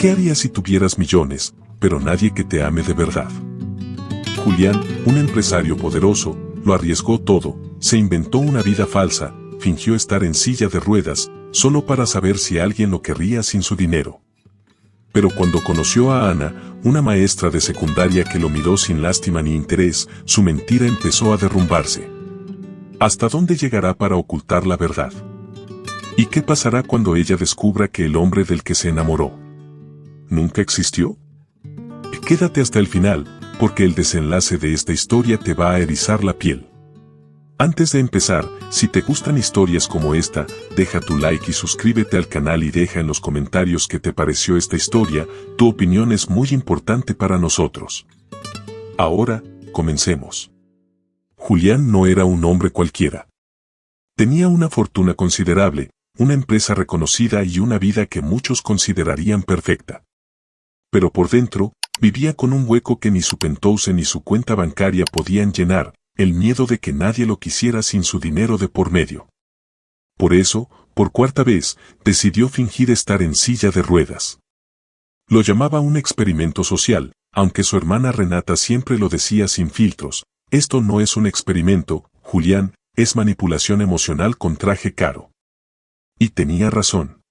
¿Qué harías si tuvieras millones, pero nadie que te ame de verdad? Julián, un empresario poderoso, lo arriesgó todo, se inventó una vida falsa, fingió estar en silla de ruedas, solo para saber si alguien lo querría sin su dinero. Pero cuando conoció a Ana, una maestra de secundaria que lo miró sin lástima ni interés, su mentira empezó a derrumbarse. ¿Hasta dónde llegará para ocultar la verdad? ¿Y qué pasará cuando ella descubra que el hombre del que se enamoró nunca existió? Quédate hasta el final, porque el desenlace de esta historia te va a erizar la piel. Antes de empezar, si te gustan historias como esta, deja tu like y suscríbete al canal y deja en los comentarios qué te pareció esta historia, tu opinión es muy importante para nosotros. Ahora, comencemos. Julián no era un hombre cualquiera. Tenía una fortuna considerable, una empresa reconocida y una vida que muchos considerarían perfecta. Pero por dentro, vivía con un hueco que ni su penthouse ni su cuenta bancaria podían llenar, el miedo de que nadie lo quisiera sin su dinero de por medio. Por eso, por cuarta vez, decidió fingir estar en silla de ruedas. Lo llamaba un experimento social, aunque su hermana Renata siempre lo decía sin filtros: esto no es un experimento, Julián, es manipulación emocional con traje caro. Y tenía razón.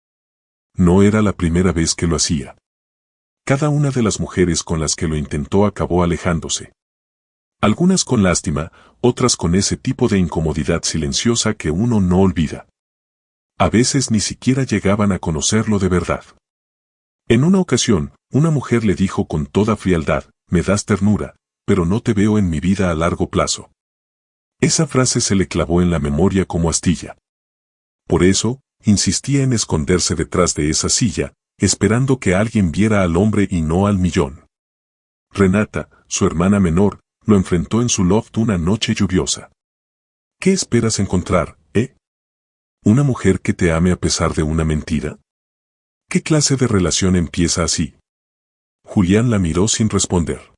No era la primera vez que lo hacía. Cada una de las mujeres con las que lo intentó acabó alejándose. Algunas con lástima, otras con ese tipo de incomodidad silenciosa que uno no olvida. A veces ni siquiera llegaban a conocerlo de verdad. En una ocasión, una mujer le dijo con toda frialdad: me das ternura, pero no te veo en mi vida a largo plazo. Esa frase se le clavó en la memoria como astilla. Por eso, insistía en esconderse detrás de esa silla, esperando que alguien viera al hombre y no al millón. Renata, su hermana menor, lo enfrentó en su loft una noche lluviosa. ¿Qué esperas encontrar, ¿Una mujer que te ame a pesar de una mentira? ¿Qué clase de relación empieza así? Julián la miró sin responder.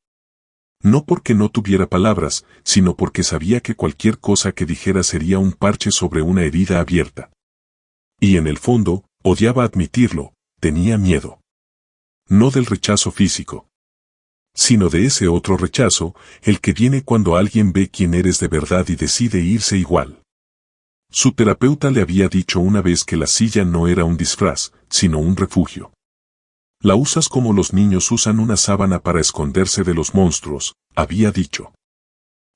No porque no tuviera palabras, sino porque sabía que cualquier cosa que dijera sería un parche sobre una herida abierta. Y en el fondo, odiaba admitirlo, tenía miedo. No del rechazo físico, sino de ese otro rechazo, el que viene cuando alguien ve quién eres de verdad y decide irse igual. Su terapeuta le había dicho una vez que la silla no era un disfraz, sino un refugio. La usas como los niños usan una sábana para esconderse de los monstruos, había dicho.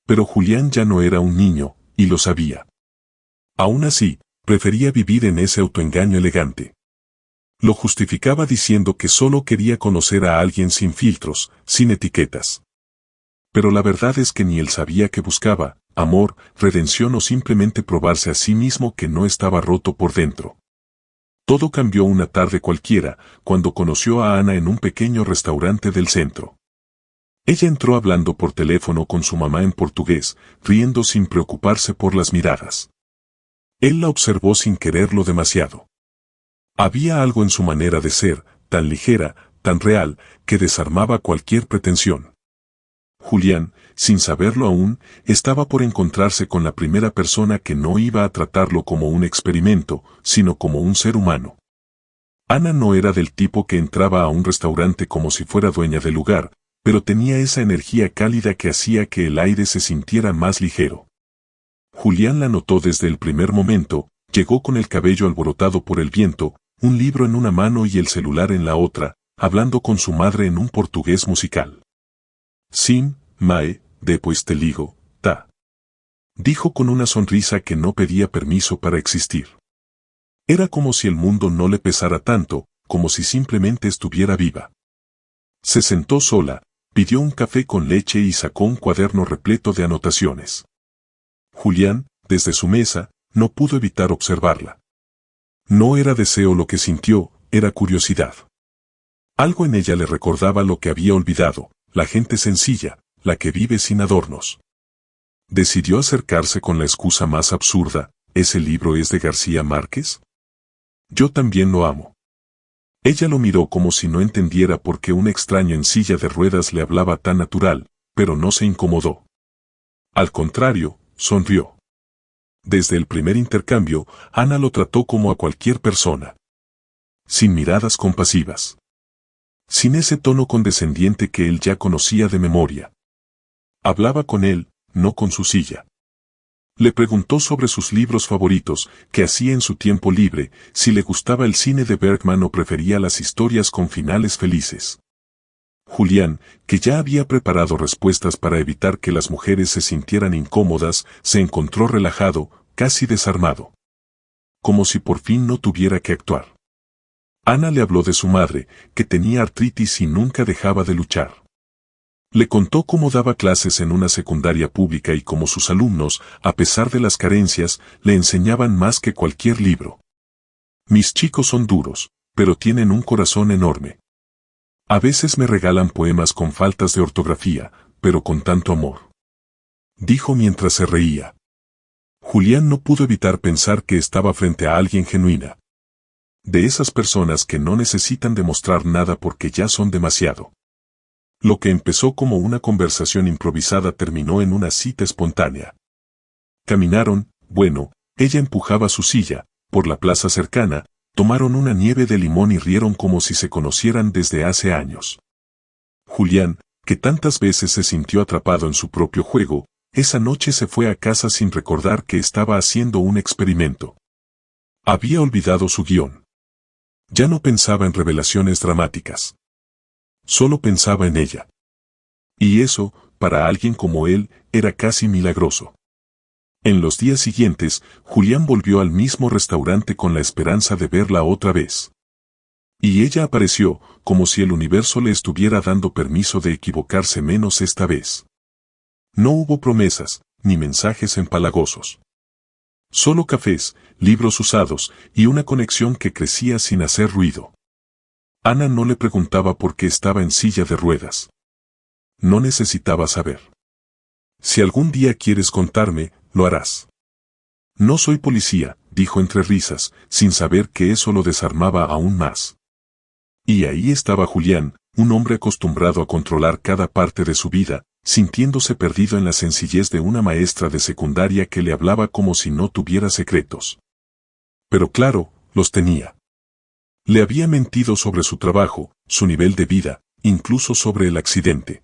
Pero Julián ya no era un niño, y lo sabía. Aún así, prefería vivir en ese autoengaño elegante. Lo justificaba diciendo que solo quería conocer a alguien sin filtros, sin etiquetas. Pero la verdad es que ni él sabía qué buscaba: amor, redención o simplemente probarse a sí mismo que no estaba roto por dentro. Todo cambió una tarde cualquiera, cuando conoció a Ana en un pequeño restaurante del centro. Ella entró hablando por teléfono con su mamá en portugués, riendo sin preocuparse por las miradas. Él la observó sin quererlo demasiado. Había algo en su manera de ser, tan ligera, tan real, que desarmaba cualquier pretensión. Julián, sin saberlo aún, estaba por encontrarse con la primera persona que no iba a tratarlo como un experimento, sino como un ser humano. Ana no era del tipo que entraba a un restaurante como si fuera dueña del lugar, pero tenía esa energía cálida que hacía que el aire se sintiera más ligero. Julián la notó desde el primer momento. Llegó con el cabello alborotado por el viento, un libro en una mano y el celular en la otra, hablando con su madre en un portugués musical. Sim, mae, depois te ligo, tá. Dijo con una sonrisa que no pedía permiso para existir. Era como si el mundo no le pesara tanto, como si simplemente estuviera viva. Se sentó sola, pidió un café con leche y sacó un cuaderno repleto de anotaciones. Julián, desde su mesa, no pudo evitar observarla. No era deseo lo que sintió, era curiosidad. Algo en ella le recordaba lo que había olvidado: la gente sencilla, la que vive sin adornos. Decidió acercarse con la excusa más absurda: ¿ese libro es de García Márquez? Yo también lo amo. Ella lo miró como si no entendiera por qué un extraño en silla de ruedas le hablaba tan natural, pero no se incomodó. Al contrario, sonrió. Desde el primer intercambio, Ana lo trató como a cualquier persona. Sin miradas compasivas. sin ese tono condescendiente que él ya conocía de memoria. Hablaba con él, no con su silla. Le preguntó sobre sus libros favoritos, qué hacía en su tiempo libre, si le gustaba el cine de Bergman o prefería las historias con finales felices. Julián, que ya había preparado respuestas para evitar que las mujeres se sintieran incómodas, se encontró relajado, casi desarmado. Como si por fin no tuviera que actuar. Ana le habló de su madre, que tenía artritis y nunca dejaba de luchar. Le contó cómo daba clases en una secundaria pública y cómo sus alumnos, a pesar de las carencias, le enseñaban más que cualquier libro. Mis chicos son duros, pero tienen un corazón enorme. A veces me regalan poemas con faltas de ortografía, pero con tanto amor. Dijo mientras se reía. Julián no pudo evitar pensar que estaba frente a alguien genuina. De esas personas que no necesitan demostrar nada porque ya son demasiado. Lo que empezó como una conversación improvisada terminó en una cita espontánea. Caminaron, bueno, ella empujaba su silla, por la plaza cercana, tomaron una nieve de limón y rieron como si se conocieran desde hace años. Julián, que tantas veces se sintió atrapado en su propio juego, esa noche se fue a casa sin recordar que estaba haciendo un experimento. Había olvidado su guión. Ya no pensaba en revelaciones dramáticas. Solo pensaba en ella. Y eso, para alguien como él, era casi milagroso. En los días siguientes, Julián volvió al mismo restaurante con la esperanza de verla otra vez. Y ella apareció, como si el universo le estuviera dando permiso de equivocarse menos esta vez. No hubo promesas, ni mensajes empalagosos. Solo cafés, libros usados, y una conexión que crecía sin hacer ruido. Ana no le preguntaba por qué estaba en silla de ruedas. No necesitaba saber. Si algún día quieres contarme, lo harás. No soy policía, dijo entre risas, sin saber que eso lo desarmaba aún más. Y ahí estaba Julián, un hombre acostumbrado a controlar cada parte de su vida, sintiéndose perdido en la sencillez de una maestra de secundaria que le hablaba como si no tuviera secretos. Pero claro, los tenía. Le había mentido sobre su trabajo, su nivel de vida, incluso sobre el accidente.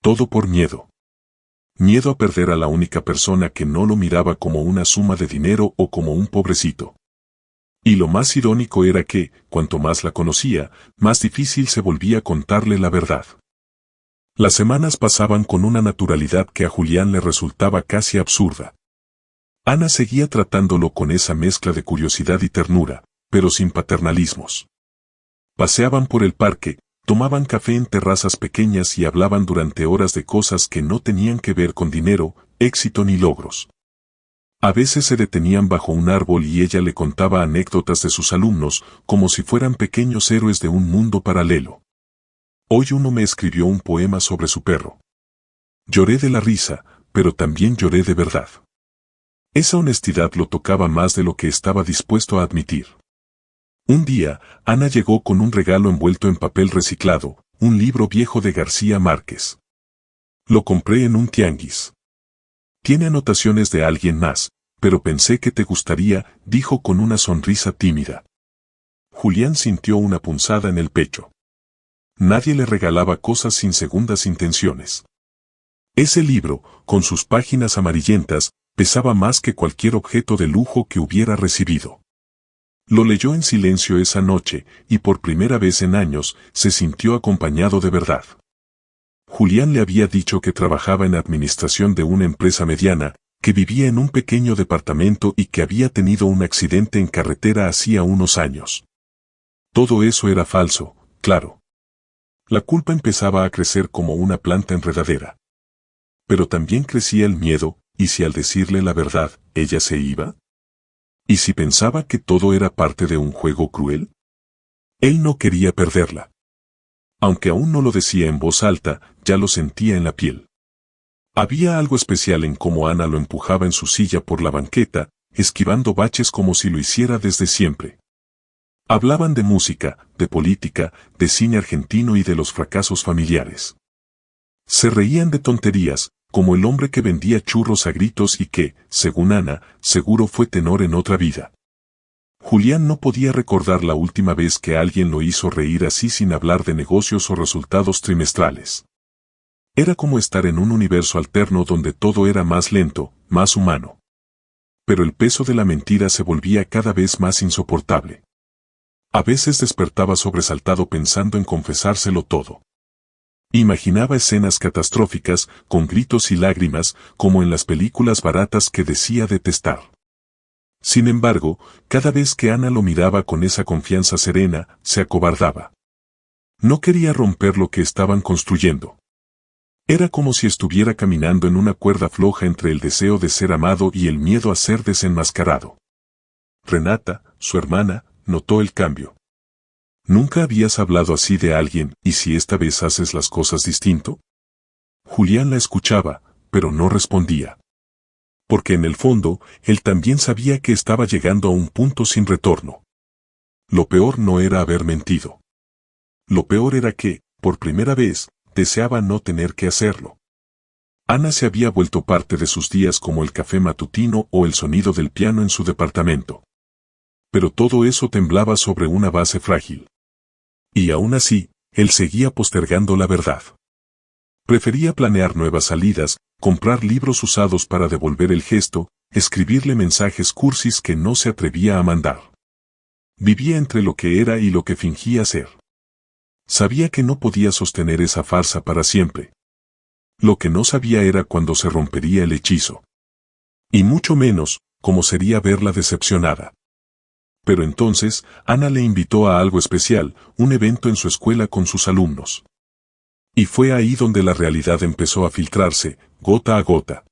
Todo por miedo. Miedo a perder a la única persona que no lo miraba como una suma de dinero o como un pobrecito. Y lo más irónico era que, cuanto más la conocía, más difícil se volvía contarle la verdad. Las semanas pasaban con una naturalidad que a Julián le resultaba casi absurda. Ana seguía tratándolo con esa mezcla de curiosidad y ternura, pero sin paternalismos. Paseaban por el parque, tomaban café en terrazas pequeñas y hablaban durante horas de cosas que no tenían que ver con dinero, éxito ni logros. A veces se detenían bajo un árbol y ella le contaba anécdotas de sus alumnos, como si fueran pequeños héroes de un mundo paralelo. Hoy uno me escribió un poema sobre su perro. Lloré de la risa, pero también lloré de verdad. Esa honestidad lo tocaba más de lo que estaba dispuesto a admitir. Un día, Ana llegó con un regalo envuelto en papel reciclado, un libro viejo de García Márquez. Lo compré en un tianguis. Tiene anotaciones de alguien más, pero pensé que te gustaría, dijo con una sonrisa tímida. Julián sintió una punzada en el pecho. Nadie le regalaba cosas sin segundas intenciones. Ese libro, con sus páginas amarillentas, pesaba más que cualquier objeto de lujo que hubiera recibido. Lo leyó en silencio esa noche, y por primera vez en años, se sintió acompañado de verdad. Julián le había dicho que trabajaba en administración de una empresa mediana, que vivía en un pequeño departamento y que había tenido un accidente en carretera hacía unos años. Todo eso era falso, claro. La culpa empezaba a crecer como una planta enredadera. Pero también crecía el miedo, ¿y si al decirle la verdad, ella se iba? ¿Y si pensaba que todo era parte de un juego cruel? Él no quería perderla. Aunque aún no lo decía en voz alta, ya lo sentía en la piel. Había algo especial en cómo Ana lo empujaba en su silla por la banqueta, esquivando baches como si lo hiciera desde siempre. Hablaban de música, de política, de cine argentino y de los fracasos familiares. Se reían de tonterías, como el hombre que vendía churros a gritos y que, según Ana, seguro fue tenor en otra vida. Julián no podía recordar la última vez que alguien lo hizo reír así sin hablar de negocios o resultados trimestrales. Era como estar en un universo alterno donde todo era más lento, más humano. Pero el peso de la mentira se volvía cada vez más insoportable. A veces despertaba sobresaltado pensando en confesárselo todo. Imaginaba escenas catastróficas, con gritos y lágrimas, como en las películas baratas que decía detestar. Sin embargo, cada vez que Ana lo miraba con esa confianza serena, se acobardaba. No quería romper lo que estaban construyendo. Era como si estuviera caminando en una cuerda floja entre el deseo de ser amado y el miedo a ser desenmascarado. Renata, su hermana, notó el cambio. ¿Nunca habías hablado así de alguien, y si esta vez haces las cosas distinto? Julián la escuchaba, pero no respondía. Porque en el fondo, él también sabía que estaba llegando a un punto sin retorno. Lo peor no era haber mentido. Lo peor era que, por primera vez, deseaba no tener que hacerlo. Ana se había vuelto parte de sus días como el café matutino o el sonido del piano en su departamento. Pero todo eso temblaba sobre una base frágil. Y aún así, él seguía postergando la verdad. Prefería planear nuevas salidas, comprar libros usados para devolver el gesto, escribirle mensajes cursis que no se atrevía a mandar. Vivía entre lo que era y lo que fingía ser. Sabía que no podía sostener esa farsa para siempre. Lo que no sabía era cuándo se rompería el hechizo. Y mucho menos, cómo sería verla decepcionada. Pero entonces, Ana le invitó a algo especial, un evento en su escuela con sus alumnos. Y fue ahí donde la realidad empezó a filtrarse, gota a gota.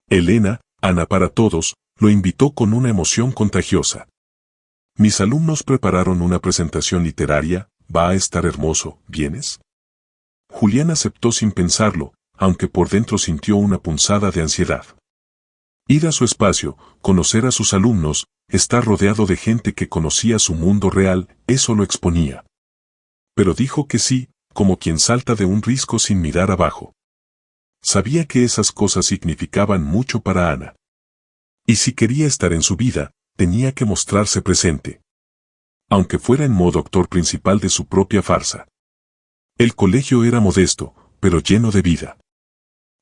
Elena, Ana para todos, lo invitó con una emoción contagiosa. Mis alumnos prepararon una presentación literaria, va a estar hermoso, ¿vienes? Julián aceptó sin pensarlo, aunque por dentro sintió una punzada de ansiedad. Ir a su espacio, conocer a sus alumnos, estar rodeado de gente que conocía su mundo real, eso lo exponía. Pero dijo que sí, como quien salta de un risco sin mirar abajo. Sabía que esas cosas significaban mucho para Ana. Y si quería estar en su vida, tenía que mostrarse presente. Aunque fuera en modo actor principal de su propia farsa. El colegio era modesto, pero lleno de vida.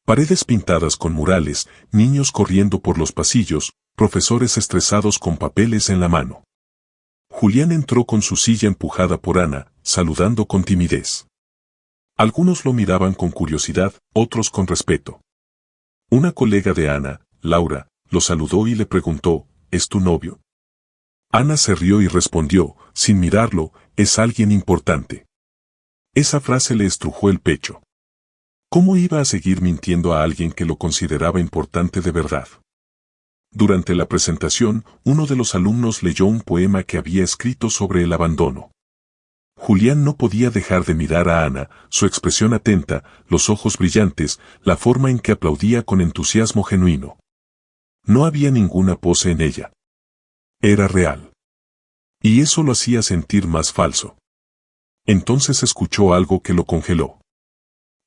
Paredes pintadas con murales, niños corriendo por los pasillos, profesores estresados con papeles en la mano. Julián entró con su silla empujada por Ana, saludando con timidez. Algunos lo miraban con curiosidad, otros con respeto. Una colega de Ana, Laura, lo saludó y le preguntó, ¿es tu novio? Ana se rió y respondió, sin mirarlo, es alguien importante. Esa frase le estrujó el pecho. ¿Cómo iba a seguir mintiendo a alguien que lo consideraba importante de verdad? Durante la presentación, uno de los alumnos leyó un poema que había escrito sobre el abandono. Julián no podía dejar de mirar a Ana, su expresión atenta, los ojos brillantes, la forma en que aplaudía con entusiasmo genuino. No había ninguna pose en ella. Era real. Y eso lo hacía sentir más falso. Entonces escuchó algo que lo congeló.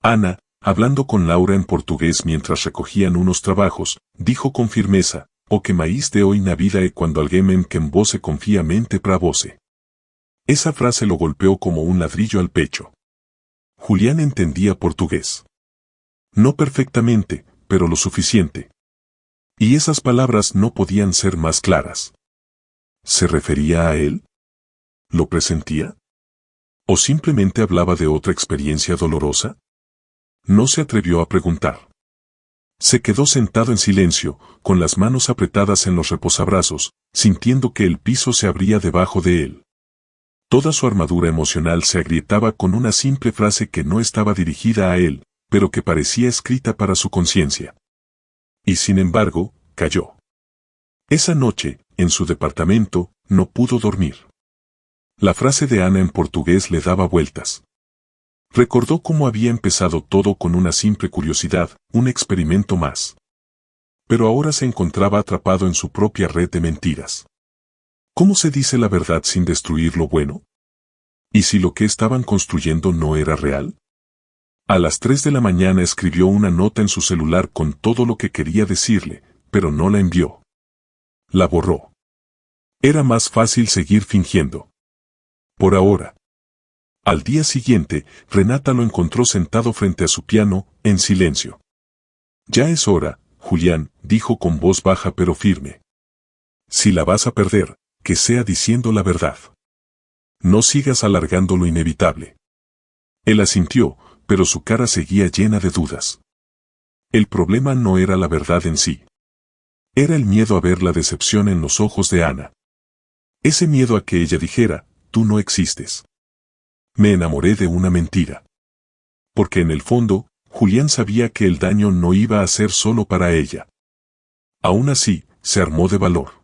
Ana, hablando con Laura en portugués mientras recogían unos trabajos, dijo con firmeza, «O que mais de hoy na vida é quando alguém em quem você confía mente pra você». Esa frase lo golpeó como un ladrillo al pecho. Julián entendía portugués. No perfectamente, pero lo suficiente. Y esas palabras no podían ser más claras. ¿Se refería a él? ¿Lo presentía? ¿O simplemente hablaba de otra experiencia dolorosa? No se atrevió a preguntar. Se quedó sentado en silencio, con las manos apretadas en los reposabrazos, sintiendo que el piso se abría debajo de él. Toda su armadura emocional se agrietaba con una simple frase que no estaba dirigida a él, pero que parecía escrita para su conciencia. Y sin embargo, cayó. Esa noche, en su departamento, no pudo dormir. La frase de Ana en portugués le daba vueltas. Recordó cómo había empezado todo con una simple curiosidad, un experimento más. Pero ahora se encontraba atrapado en su propia red de mentiras. ¿Cómo se dice la verdad sin destruir lo bueno? ¿Y si lo que estaban construyendo no era real? A las 3 de la mañana escribió una nota en su celular con todo lo que quería decirle, pero no la envió. La borró. Era más fácil seguir fingiendo. Por ahora. Al día siguiente, Renata lo encontró sentado frente a su piano, en silencio. Ya es hora, Julián, dijo con voz baja pero firme. Si la vas a perder, que sea diciendo la verdad. No sigas alargando lo inevitable. Él asintió, pero su cara seguía llena de dudas. El problema no era la verdad en sí. Era el miedo a ver la decepción en los ojos de Ana. Ese miedo a que ella dijera, tú no existes. Me enamoré de una mentira. Porque en el fondo, Julián sabía que el daño no iba a ser solo para ella. Aún así, se armó de valor.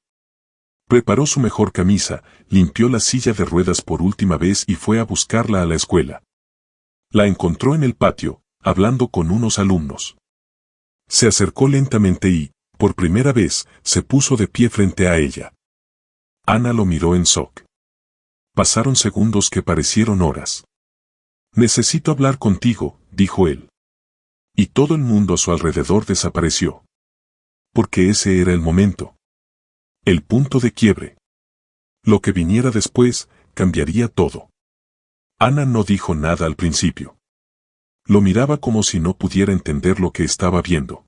Preparó su mejor camisa, limpió la silla de ruedas por última vez y fue a buscarla a la escuela. La encontró en el patio, hablando con unos alumnos. Se acercó lentamente y, por primera vez, se puso de pie frente a ella. Ana lo miró en shock. Pasaron segundos que parecieron horas. Necesito hablar contigo, dijo él. Y todo el mundo a su alrededor desapareció. Porque ese era el momento. El punto de quiebre. Lo que viniera después, cambiaría todo. Ana no dijo nada al principio. Lo miraba como si no pudiera entender lo que estaba viendo.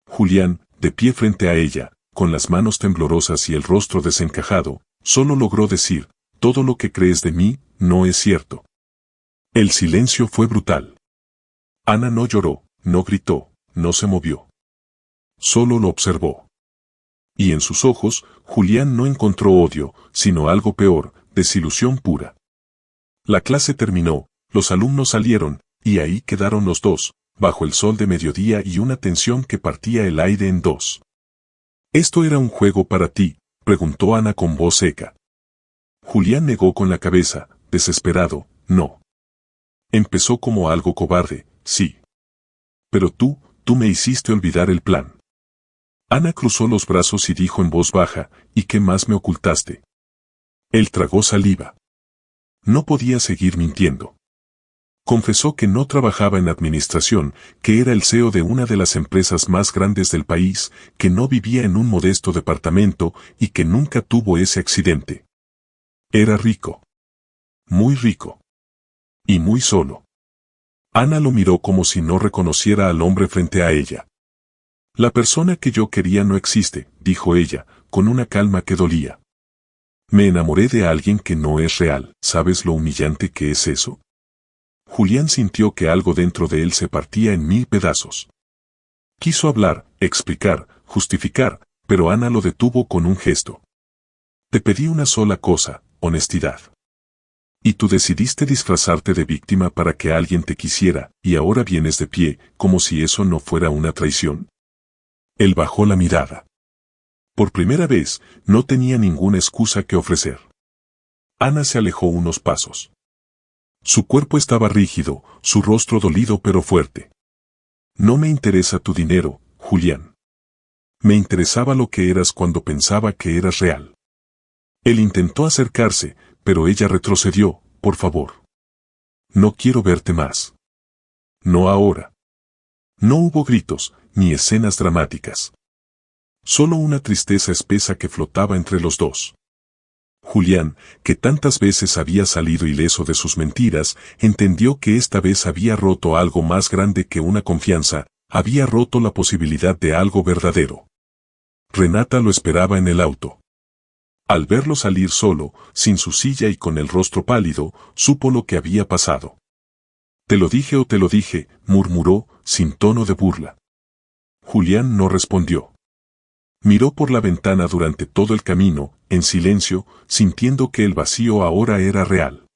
Julián, de pie frente a ella, con las manos temblorosas y el rostro desencajado, solo logró decir, todo lo que crees de mí, no es cierto. El silencio fue brutal. Ana no lloró, no gritó, no se movió. Solo lo observó. Y en sus ojos, Julián no encontró odio, sino algo peor, desilusión pura. La clase terminó, los alumnos salieron, y ahí quedaron los dos, bajo el sol de mediodía y una tensión que partía el aire en dos. ¿Esto era un juego para ti?, preguntó Ana con voz seca. Julián negó con la cabeza, desesperado, no. Empezó como algo cobarde, sí. Pero tú me hiciste olvidar el plan. Ana cruzó los brazos y dijo en voz baja, ¿y qué más me ocultaste? Él tragó saliva. No podía seguir mintiendo. Confesó que no trabajaba en administración, que era el CEO de una de las empresas más grandes del país, que no vivía en un modesto departamento y que nunca tuvo ese accidente. Era rico. Muy rico. Y muy solo. Ana lo miró como si no reconociera al hombre frente a ella. La persona que yo quería no existe, dijo ella, con una calma que dolía. Me enamoré de alguien que no es real, ¿sabes lo humillante que es eso? Julián sintió que algo dentro de él se partía en 1000 pedazos. Quiso hablar, explicar, justificar, pero Ana lo detuvo con un gesto. Te pedí una sola cosa, honestidad. Y tú decidiste disfrazarte de víctima para que alguien te quisiera, y ahora vienes de pie, como si eso no fuera una traición. Él bajó la mirada. Por primera vez, no tenía ninguna excusa que ofrecer. Ana se alejó unos pasos. Su cuerpo estaba rígido, su rostro dolido pero fuerte. No me interesa tu dinero, Julián. Me interesaba lo que eras cuando pensaba que eras real. Él intentó acercarse, pero ella retrocedió, por favor. No quiero verte más. No ahora. No hubo gritos, ni escenas dramáticas. Solo una tristeza espesa que flotaba entre los dos. Julián, que tantas veces había salido ileso de sus mentiras, entendió que esta vez había roto algo más grande que una confianza, había roto la posibilidad de algo verdadero. Renata lo esperaba en el auto. Al verlo salir solo, sin su silla y con el rostro pálido, supo lo que había pasado. Te lo dije o te lo dije, murmuró, sin tono de burla. Julián no respondió. Miró por la ventana durante todo el camino, en silencio, sintiendo que el vacío ahora era real.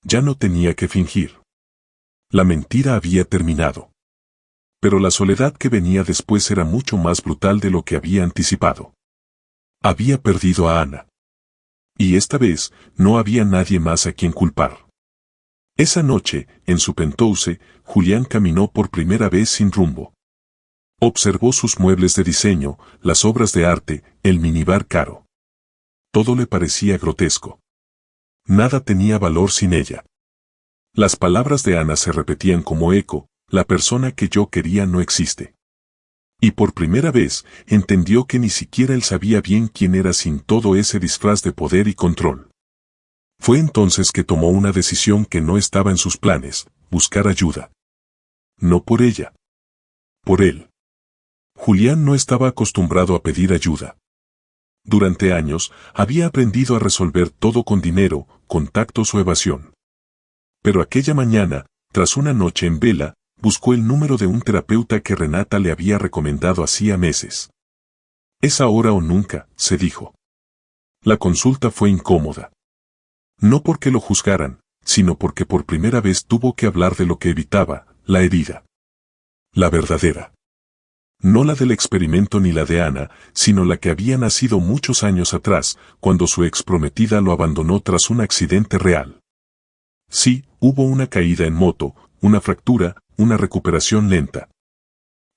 Ya no tenía que fingir. La mentira había terminado. Pero la soledad que venía después era mucho más brutal de lo que había anticipado. Había perdido a Ana. Y esta vez, no había nadie más a quien culpar. Esa noche, en su penthouse, Julián caminó por primera vez sin rumbo. Observó sus muebles de diseño, las obras de arte, el minibar caro. Todo le parecía grotesco. Nada tenía valor sin ella. Las palabras de Ana se repetían como eco, la persona que yo quería no existe. Y por primera vez, entendió que ni siquiera él sabía bien quién era sin todo ese disfraz de poder y control. Fue entonces que tomó una decisión que no estaba en sus planes: buscar ayuda. No por ella. Por él. Julián no estaba acostumbrado a pedir ayuda. Durante años, había aprendido a resolver todo con dinero, contactos o evasión. Pero aquella mañana, tras una noche en vela, buscó el número de un terapeuta que Renata le había recomendado hacía meses. Es ahora o nunca, se dijo. La consulta fue incómoda. No porque lo juzgaran, sino porque por primera vez tuvo que hablar de lo que evitaba: la herida. La verdadera. No la del experimento ni la de Ana, sino la que había nacido muchos años atrás, cuando su ex prometida lo abandonó tras un accidente real. Sí, hubo una caída en moto, una fractura, una recuperación lenta.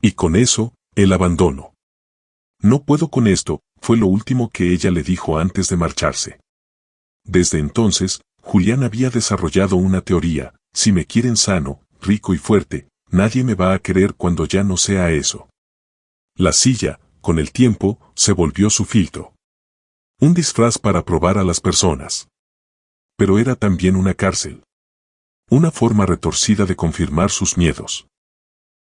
Y con eso, el abandono. No puedo con esto, fue lo último que ella le dijo antes de marcharse. Desde entonces, Julián había desarrollado una teoría: si me quieren sano, rico y fuerte, nadie me va a querer cuando ya no sea eso. La silla, con el tiempo, se volvió su filtro. Un disfraz para probar a las personas. Pero era también una cárcel. Una forma retorcida de confirmar sus miedos.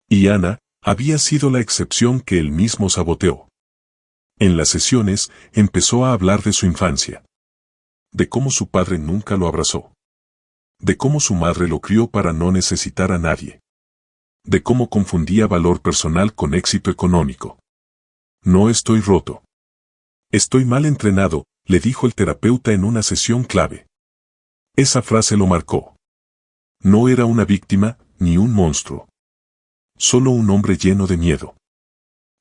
Y Ana había sido la excepción que él mismo saboteó. En las sesiones, empezó a hablar de su infancia. De cómo su padre nunca lo abrazó. De cómo su madre lo crió para no necesitar a nadie. De cómo confundía valor personal con éxito económico. No estoy roto. Estoy mal entrenado, le dijo el terapeuta en una sesión clave. Esa frase lo marcó. No era una víctima, ni un monstruo. Solo un hombre lleno de miedo.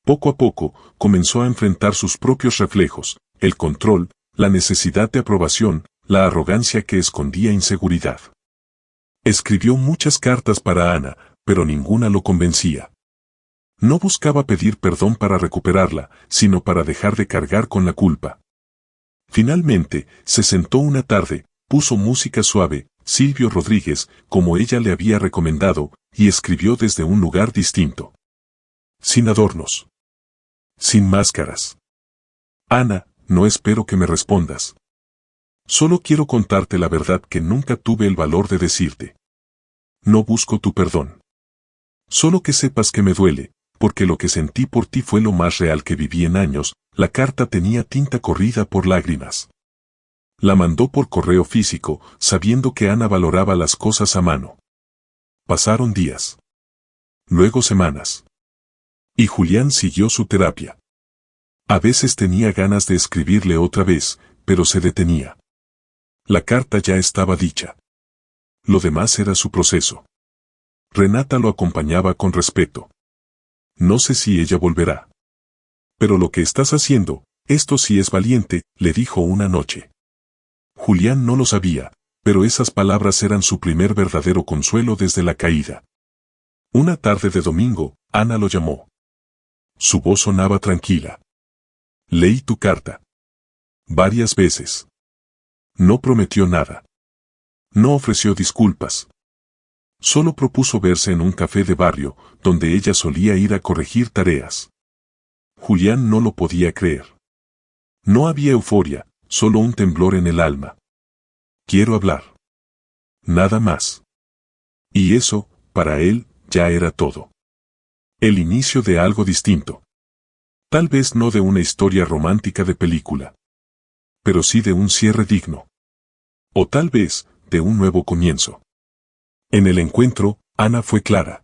Poco a poco, comenzó a enfrentar sus propios reflejos: el control, la necesidad de aprobación, la arrogancia que escondía inseguridad. Escribió muchas cartas para Ana, pero ninguna lo convencía. No buscaba pedir perdón para recuperarla, sino para dejar de cargar con la culpa. Finalmente, se sentó una tarde, puso música suave, Silvio Rodríguez, como ella le había recomendado, y escribió desde un lugar distinto. Sin adornos. Sin máscaras. Ana, no espero que me respondas. Solo quiero contarte la verdad que nunca tuve el valor de decirte. No busco tu perdón. Solo que sepas que me duele, porque lo que sentí por ti fue lo más real que viví en años. La carta tenía tinta corrida por lágrimas. La mandó por correo físico, sabiendo que Ana valoraba las cosas a mano. Pasaron días. Luego semanas. Y Julián siguió su terapia. A veces tenía ganas de escribirle otra vez, pero se detenía. La carta ya estaba dicha. Lo demás era su proceso. Renata lo acompañaba con respeto. No sé si ella volverá. Pero lo que estás haciendo, esto sí es valiente, le dijo una noche. Julián no lo sabía, pero esas palabras eran su primer verdadero consuelo desde la caída. Una tarde de domingo, Ana lo llamó. Su voz sonaba tranquila. Leí tu carta. Varias veces. No prometió nada. No ofreció disculpas. Solo propuso verse en un café de barrio, donde ella solía ir a corregir tareas. Julián no lo podía creer. No había euforia, solo un temblor en el alma. Quiero hablar. Nada más. Y eso, para él, ya era todo. El inicio de algo distinto. Tal vez no de una historia romántica de película. Pero sí de un cierre digno. O tal vez, de un nuevo comienzo. En el encuentro, Ana fue clara.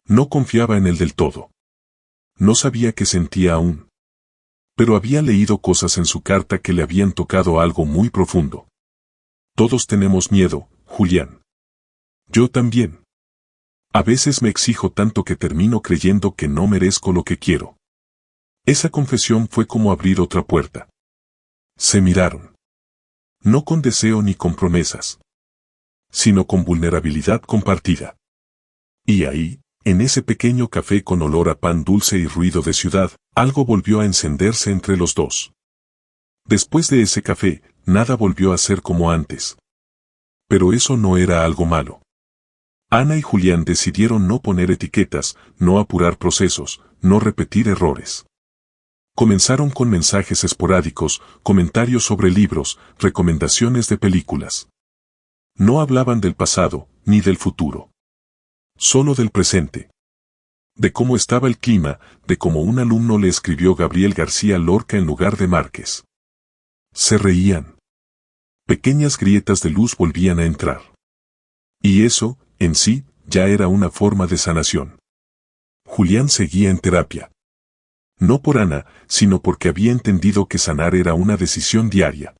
No confiaba en él del todo. No sabía qué sentía aún. Pero había leído cosas en su carta que le habían tocado algo muy profundo. Todos tenemos miedo, Julián. Yo también. A veces me exijo tanto que termino creyendo que no merezco lo que quiero. Esa confesión fue como abrir otra puerta. Se miraron. No con deseo ni con promesas, sino con vulnerabilidad compartida. Y ahí, en ese pequeño café con olor a pan dulce y ruido de ciudad, algo volvió a encenderse entre los dos. Después de ese café, nada volvió a ser como antes. Pero eso no era algo malo. Ana y Julián decidieron no poner etiquetas, no apurar procesos, no repetir errores. Comenzaron con mensajes esporádicos, comentarios sobre libros, recomendaciones de películas. No hablaban del pasado, ni del futuro. Solo del presente. De cómo estaba el clima, de cómo un alumno le escribió Gabriel García Lorca en lugar de Márquez. Se reían. Pequeñas grietas de luz volvían a entrar. Y eso, en sí, ya era una forma de sanación. Julián seguía en terapia. No por Ana, sino porque había entendido que sanar era una decisión diaria.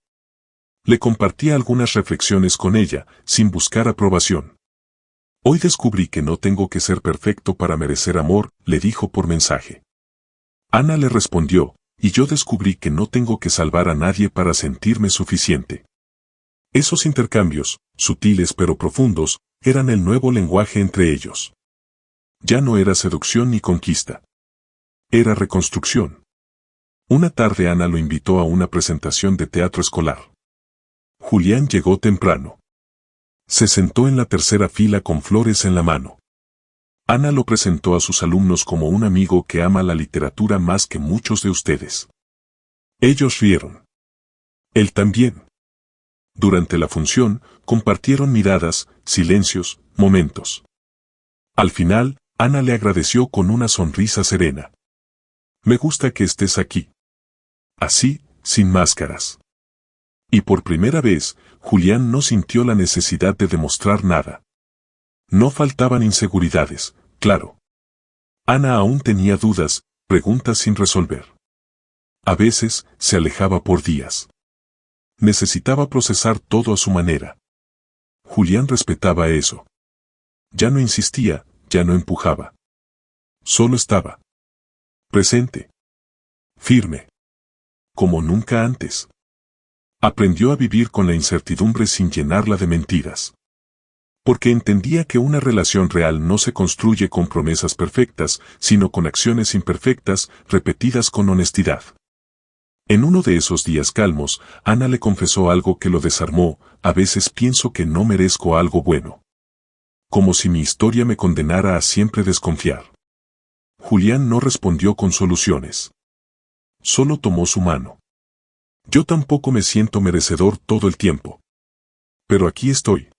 Le compartía algunas reflexiones con ella, sin buscar aprobación. Hoy descubrí que no tengo que ser perfecto para merecer amor, le dijo por mensaje. Ana le respondió, y yo descubrí que no tengo que salvar a nadie para sentirme suficiente. Esos intercambios, sutiles pero profundos, eran el nuevo lenguaje entre ellos. Ya no era seducción ni conquista. Era reconstrucción. Una tarde Ana lo invitó a una presentación de teatro escolar. Julián llegó temprano. Se sentó en la tercera fila con flores en la mano. Ana lo presentó a sus alumnos como un amigo que ama la literatura más que muchos de ustedes. Ellos rieron. Él también. Durante la función, compartieron miradas, silencios, momentos. Al final, Ana le agradeció con una sonrisa serena. Me gusta que estés aquí. Así, sin máscaras. Y por primera vez, Julián no sintió la necesidad de demostrar nada. No faltaban inseguridades, claro. Ana aún tenía dudas, preguntas sin resolver. A veces, se alejaba por días. Necesitaba procesar todo a su manera. Julián respetaba eso. Ya no insistía, ya no empujaba. Solo estaba. Presente. Firme. Como nunca antes. Aprendió a vivir con la incertidumbre sin llenarla de mentiras. Porque entendía que una relación real no se construye con promesas perfectas, sino con acciones imperfectas, repetidas con honestidad. En uno de esos días calmos, Ana le confesó algo que lo desarmó: a veces pienso que no merezco algo bueno. Como si mi historia me condenara a siempre desconfiar. Julián no respondió con soluciones. Solo tomó su mano. Yo tampoco me siento merecedor todo el tiempo. Pero aquí estoy.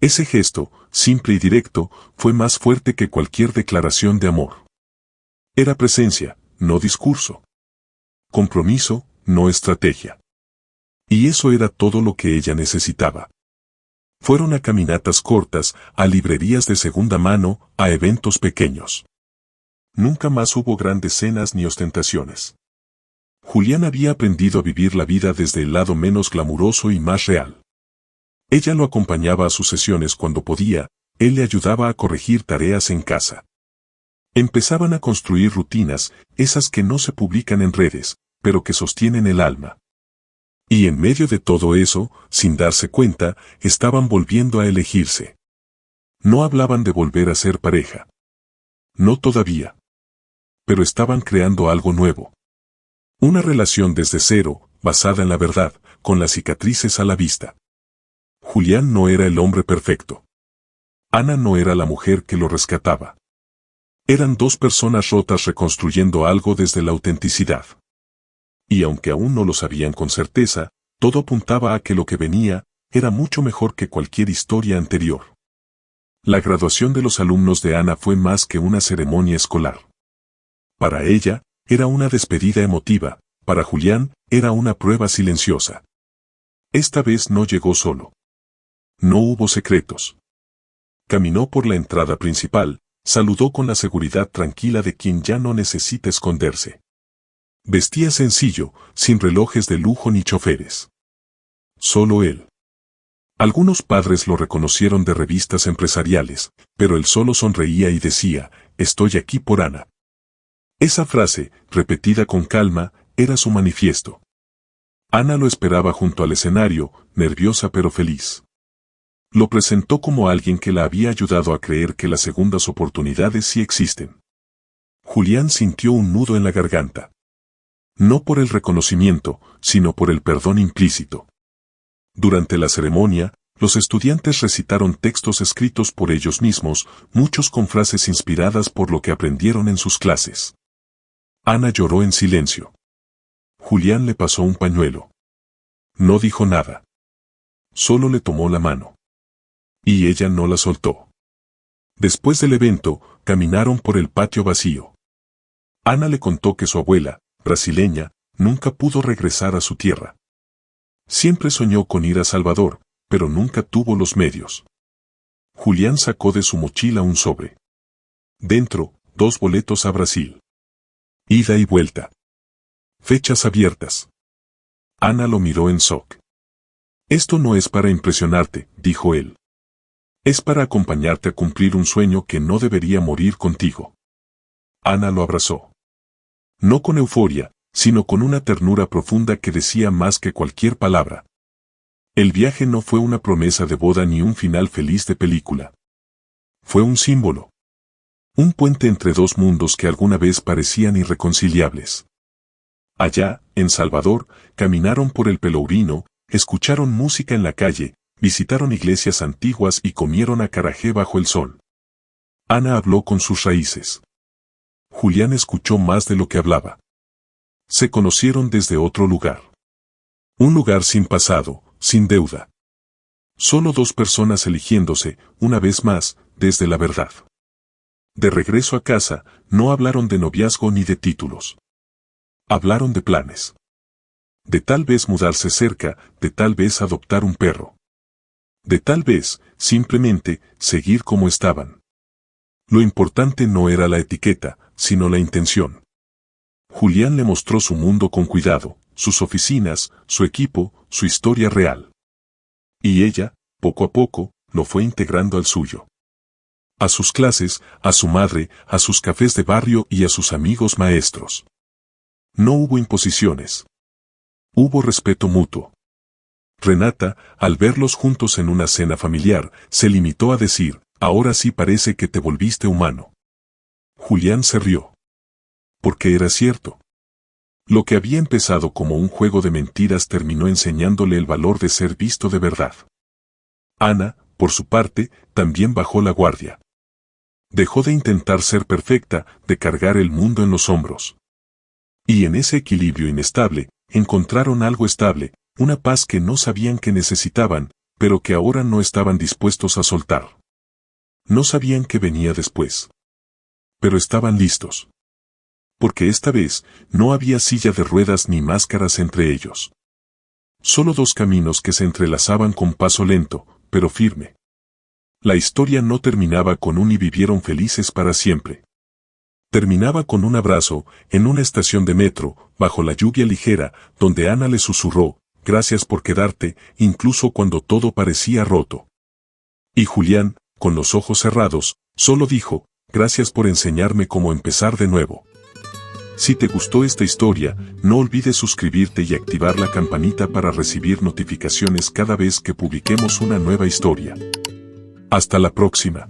Ese gesto, simple y directo, fue más fuerte que cualquier declaración de amor. Era presencia, no discurso. Compromiso, no estrategia. Y eso era todo lo que ella necesitaba. Fueron a caminatas cortas, a librerías de segunda mano, a eventos pequeños. Nunca más hubo grandes cenas ni ostentaciones. Julián había aprendido a vivir la vida desde el lado menos glamuroso y más real. Ella lo acompañaba a sus sesiones cuando podía, él le ayudaba a corregir tareas en casa. Empezaban a construir rutinas, esas que no se publican en redes, pero que sostienen el alma. Y en medio de todo eso, sin darse cuenta, estaban volviendo a elegirse. No hablaban de volver a ser pareja. No todavía. Pero estaban creando algo nuevo. Una relación desde cero, basada en la verdad, con las cicatrices a la vista. Julián no era el hombre perfecto. Ana no era la mujer que lo rescataba. Eran dos personas rotas reconstruyendo algo desde la autenticidad. Y aunque aún no lo sabían con certeza, todo apuntaba a que lo que venía era mucho mejor que cualquier historia anterior. La graduación de los alumnos de Ana fue más que una ceremonia escolar. Para ella, era una despedida emotiva, para Julián, era una prueba silenciosa. Esta vez no llegó solo. No hubo secretos. Caminó por la entrada principal, saludó con la seguridad tranquila de quien ya no necesita esconderse. Vestía sencillo, sin relojes de lujo ni choferes. Solo él. Algunos padres lo reconocieron de revistas empresariales, pero él solo sonreía y decía: estoy aquí por Ana. Esa frase, repetida con calma, era su manifiesto. Ana lo esperaba junto al escenario, nerviosa pero feliz. Lo presentó como alguien que la había ayudado a creer que las segundas oportunidades sí existen. Julián sintió un nudo en la garganta. No por el reconocimiento, sino por el perdón implícito. Durante la ceremonia, Los estudiantes recitaron textos escritos por ellos mismos, muchos con frases inspiradas por lo que aprendieron en sus clases. Ana lloró en silencio. Julián le pasó un pañuelo. No dijo nada. Solo le tomó la mano. Y ella no la soltó. Después del evento, caminaron por el patio vacío. Ana le contó que su abuela, brasileña, nunca pudo regresar a su tierra. Siempre soñó con ir a Salvador, pero nunca tuvo los medios. Julián sacó de su mochila un sobre. Dentro, 2 boletos a Brasil. Ida y vuelta. Fechas abiertas. Ana lo miró en shock. Esto no es para impresionarte, dijo él. Es para acompañarte a cumplir un sueño que no debería morir contigo. Ana lo abrazó. No con euforia, sino con una ternura profunda que decía más que cualquier palabra. El viaje no fue una promesa de boda ni un final feliz de película. Fue un símbolo. Un puente entre 2 mundos que alguna vez parecían irreconciliables. Allá, en Salvador, caminaron por el Pelourinho, escucharon música en la calle, visitaron iglesias antiguas y comieron acarajé bajo el sol. Ana habló con sus raíces. Julián escuchó más de lo que hablaba. Se conocieron desde otro lugar. Un lugar sin pasado, sin deuda. Solo 2 personas eligiéndose, una vez más, desde la verdad. De regreso a casa, no hablaron de noviazgo ni de títulos. Hablaron de planes. De tal vez mudarse cerca, de tal vez adoptar un perro. De tal vez, simplemente, seguir como estaban. Lo importante no era la etiqueta, sino la intención. Julián le mostró su mundo con cuidado, sus oficinas, su equipo, su historia real. Y ella, poco a poco, lo fue integrando al suyo. A sus clases, a su madre, a sus cafés de barrio y a sus amigos maestros. No hubo imposiciones. Hubo respeto mutuo. Renata, al verlos juntos en una cena familiar, se limitó a decir, ahora sí parece que te volviste humano. Julián se rió. Porque era cierto. Lo que había empezado como un juego de mentiras terminó enseñándole el valor de ser visto de verdad. Ana, por su parte, también bajó la guardia. Dejó de intentar ser perfecta, de cargar el mundo en los hombros. Y en ese equilibrio inestable, encontraron algo estable, una paz que no sabían que necesitaban, pero que ahora no estaban dispuestos a soltar. No sabían qué venía después. Pero estaban listos. Porque esta vez, no había silla de ruedas ni máscaras entre ellos. Solo 2 caminos que se entrelazaban con paso lento, pero firme. La historia no terminaba con un y vivieron felices para siempre. Terminaba con un abrazo, en una estación de metro, bajo la lluvia ligera, donde Ana le susurró, gracias por quedarte, incluso cuando todo parecía roto. Y Julián, con los ojos cerrados, solo dijo, gracias por enseñarme cómo empezar de nuevo. Si te gustó esta historia, no olvides suscribirte y activar la campanita para recibir notificaciones cada vez que publiquemos una nueva historia. Hasta la próxima.